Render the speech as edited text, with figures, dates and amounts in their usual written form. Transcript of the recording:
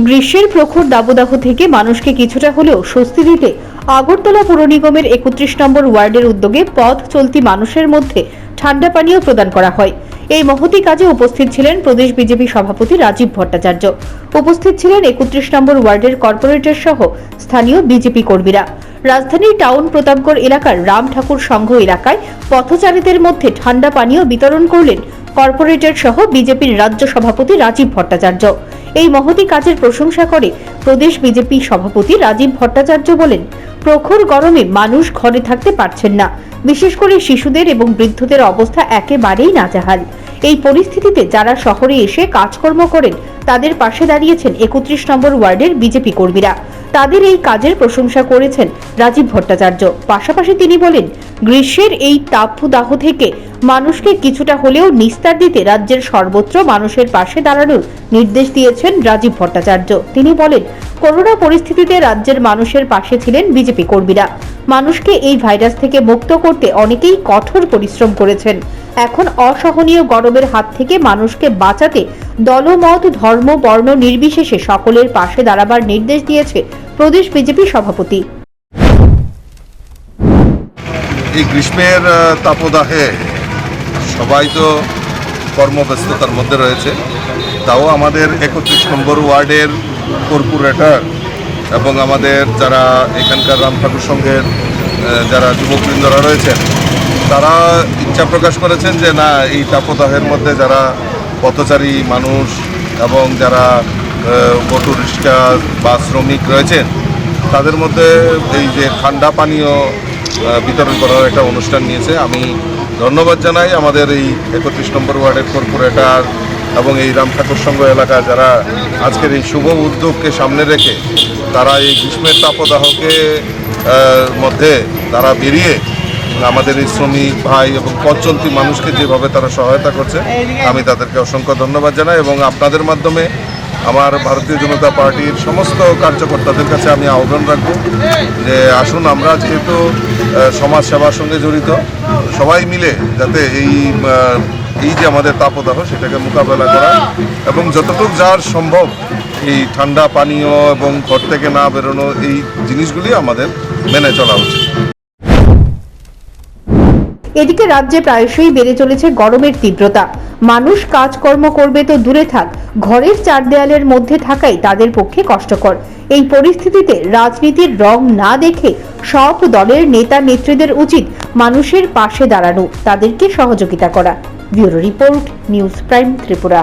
গ্রীষ্মের প্রখর দাবদাহ থেকে মানুষকে কিছুটা হলেও স্বস্তি দিতে আগরতলা পুর নিগমের 31 নম্বর ওয়ার্ডের উদ্যোগে পথ চলতি মানুষের মধ্যে ঠান্ডা পানীয় প্রদান করা হয়। এই মহতি কাজে উপস্থিত ছিলেন প্রদেশ বিজেপি সভাপতি রাজীব ভট্টাচার্য। উপস্থিত ছিলেন 31 নম্বর ওয়ার্ডের কর্পোরেটর সহ স্থানীয় বিজেপি কর্মীরা। রাজধানীর টাউন প্রতাপগড় এলাকার রাম ঠাকুর সংঘ এলাকায় পথচারীদের মধ্যে ঠান্ডা পানীয় বিতরণ করলেন কর্পোরেটর সহ বিজেপির রাজ্য সভাপতি রাজীব ভট্টাচার্য। এই মহতি কাজের প্রশংসা করে প্রদেশ বিজেপি সভাপতি রাজীব ভট্টাচার্য বলেন, প্রখর গরমে মানুষ ঘরে থাকতে পারছেন না, বিশেষ করে শিশুদের এবং বৃদ্ধদের অবস্থা একেবারেই নাজেহাল। এই পরিস্থিতিতে যারা শহরে এসে কাজকর্ম করেন তাদের পাশে দাঁড়িয়েছেন 31 নম্বর ওয়ার্ডের বিজেপি কর্মীরা। তাদের এই কাজের প্রশংসা করেছেন রাজীব ভট্টাচার্য। পাশাপাশি তিনি বলেন, গ্রীষ্মের এই তাপদাহ থেকে মানুষকে কিছুটা হলেও নিস্তার দিতে রাজ্যের সর্বত্র মানুষের পাশে দাঁড়ানোর নির্দেশ দিয়েছেন রাজীব ভট্টাচার্য। তিনি বলেন, করোনা পরিস্থিতিতে রাজ্যের মানুষের পাশে ছিলেন বিজেপি কর্মীরা। মানুষকে এই ভাইরাস থেকে মুক্ত করতে অনেকেই কঠোর পরিশ্রম করেছেন। এখন অসহনীয় গরমের হাত থেকে মানুষকে বাঁচাতে দলমত, ধর্ম, বর্ণ নির্বিশেষে সকলের পাশে দাঁড়াবার নির্দেশ দিয়েছে প্রদেশ বিজেপি সভাপতি। এই গ্রীষ্মের তাপদাহে সবাই তো কর্মব্যস্ততার মধ্যে রয়েছে, তাও আমাদের 31 নম্বর ওয়ার্ডের কর্পোরেটর এবং আমাদের যারা এখানকার রাম ঠাকুর সংঘের যারা যুবকবৃন্দরা রয়েছেন তারা ইচ্ছা প্রকাশ করেছেন যে না, এই তাপদাহের মধ্যে যারা পথচারী মানুষ এবং যারা অটো রিক্সা বা শ্রমিক রয়েছেন তাদের মধ্যে এই যে ঠান্ডা পানীয় বিতরণ করার একটা অনুষ্ঠান নিয়েছে। আমি ধন্যবাদ জানাই আমাদের এই 31 নম্বর ওয়ার্ডের কর্পোরেটর এবং এই রাম ঠাকুর সংঘ এলাকা যারা আজকের এই শুভ উদ্যোগকে সামনে রেখে তারা এই গ্রীষ্মের তাপদাহকে মধ্যে তারা বেরিয়ে আমাদের এই শ্রমিক ভাই এবং পথ চলতি মানুষকে যেভাবে তারা সহায়তা করছে আমি তাদেরকে অসংখ্য ধন্যবাদ জানাই। এবং আপনাদের মাধ্যমে আমার ভারতীয় জনতা পার্টির সমস্ত কার্যকর্তাদের কাছে আমি আহ্বান রাখব যে আসুন, আমরা যেহেতু সমাজ সেবার সঙ্গে জড়িত, সবাই মিলে যাতে এই যে আমাদের তাপদাহ সেটাকে মোকাবেলা করা এবং যতটুকু যার সম্ভব এই ঠান্ডা পানীয় এবং ঘর থেকে না বেরোনো এই জিনিসগুলি আমাদের মেনে চলা উচিত। এদিকে রাজ্যে প্রায়শই বেড়ে চলেছে গরমের তীব্রতা। মানুষ কাজকর্ম করবে তো দূরে থাক, ঘরের চার দেয়ালের মধ্যে থাকাই তাদের পক্ষে কষ্টকর। এই পরিস্থিতিতে রাজনীতির রং না দেখে সব দলের নেতা নেত্রীদের উচিত মানুষের পাশে দাঁড়ানো, তাদেরকে সহযোগিতা করা। Bureau report, news prime Tripura.